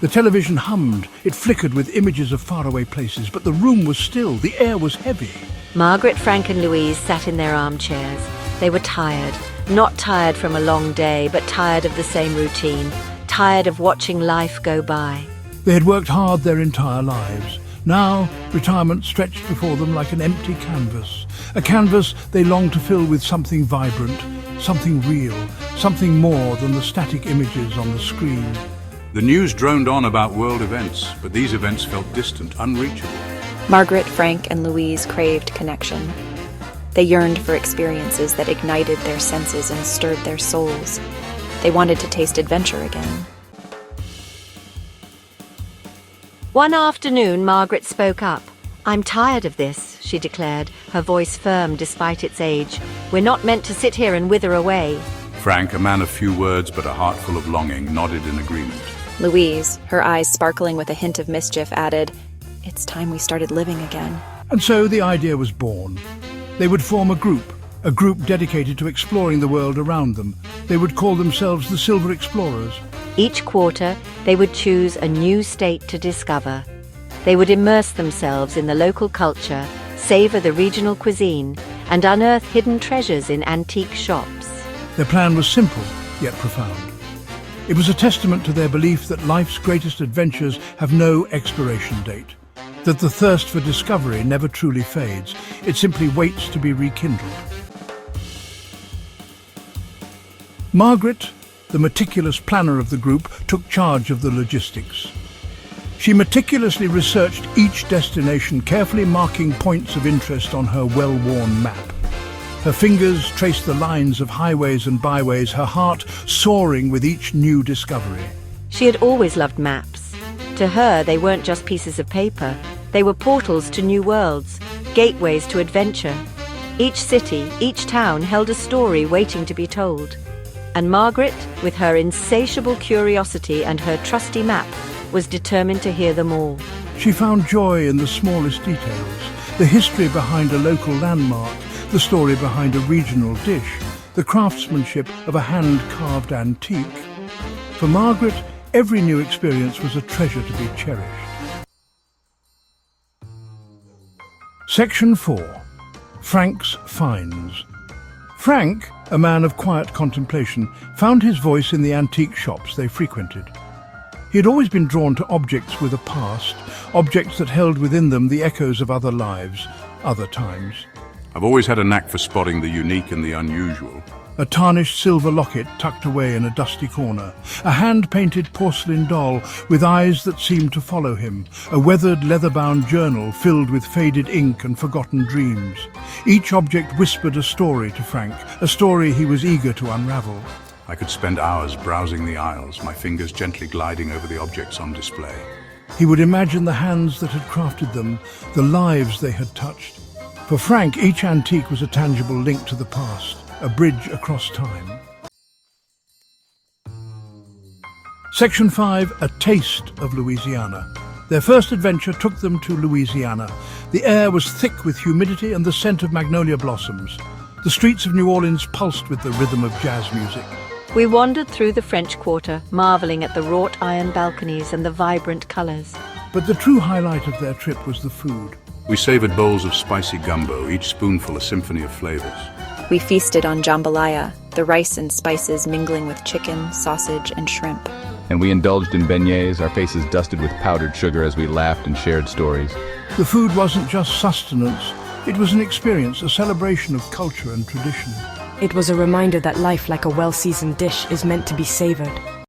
The television hummed, it flickered with images of faraway places, but the room was still, the air was heavy. Margaret, Frank and Louise sat in their armchairs. They were tired, not tired from a long day, but tired of the same routine, tired of watching life go by. They had worked hard their entire lives. Now, retirement stretched before them like an empty canvas. A canvas they longed to fill with something vibrant, something real, something more than the static images on the screen. The news droned on about world events, but these events felt distant, unreachable. Margaret, Frank, and Louise craved connection. They yearned for experiences that ignited their senses and stirred their souls. They wanted to taste adventure again. One afternoon, Margaret spoke up. "I'm tired of this," she declared, her voice firm despite its age. "We're not meant to sit here and wither away." Frank, a man of few words but a heart full of longing, nodded in agreement. Louise, her eyes sparkling with a hint of mischief, added, "It's time we started living again." And so the idea was born. They would form a group dedicated to exploring the world around them. They would call themselves the Silver Explorers. Each quarter, they would choose a new state to discover. They would immerse themselves in the local culture, savor the regional cuisine, and unearth hidden treasures in antique shops. Their plan was simple, yet profound. It was a testament to their belief that life's greatest adventures have no expiration date, that the thirst for discovery never truly fades, it simply waits to be rekindled. Margaret, the meticulous planner of the group, took charge of the logistics. She meticulously researched each destination, carefully marking points of interest on her well-worn map. Her fingers traced the lines of highways and byways, her heart soaring with each new discovery. She had always loved maps. To her, they weren't just pieces of paper. They were portals to new worlds, gateways to adventure. Each city, each town held a story waiting to be told. And Margaret, with her insatiable curiosity and her trusty map, was determined to hear them all. She found joy in the smallest details, the history behind a local landmark, the story behind a regional dish, the craftsmanship of a hand-carved antique. For Margaret, every new experience was a treasure to be cherished. Section 4. Frank's Finds. Frank, a man of quiet contemplation, found his voice in the antique shops they frequented. He had always been drawn to objects with a past, objects that held within them the echoes of other lives, other times. I've always had a knack for spotting the unique and the unusual. A tarnished silver locket tucked away in a dusty corner, a hand-painted porcelain doll with eyes that seemed to follow him, a weathered leather-bound journal filled with faded ink and forgotten dreams. Each object whispered a story to Frank, a story he was eager to unravel. I could spend hours browsing the aisles, my fingers gently gliding over the objects on display. He would imagine the hands that had crafted them, the lives they had touched. For Frank, each antique was a tangible link to the past, a bridge across time. Section 5, A Taste of Louisiana. Their first adventure took them to Louisiana. The air was thick with humidity and the scent of magnolia blossoms. The streets of New Orleans pulsed with the rhythm of jazz music. We wandered through the French Quarter, marveling at the wrought iron balconies and the vibrant colors. But the true highlight of their trip was the food. We savored bowls of spicy gumbo, each spoonful a symphony of flavors. We feasted on jambalaya, the rice and spices mingling with chicken, sausage, and shrimp. And we indulged in beignets, our faces dusted with powdered sugar as we laughed and shared stories. The food wasn't just sustenance, it was an experience, a celebration of culture and tradition. It was a reminder that life, like a well-seasoned dish, is meant to be savored.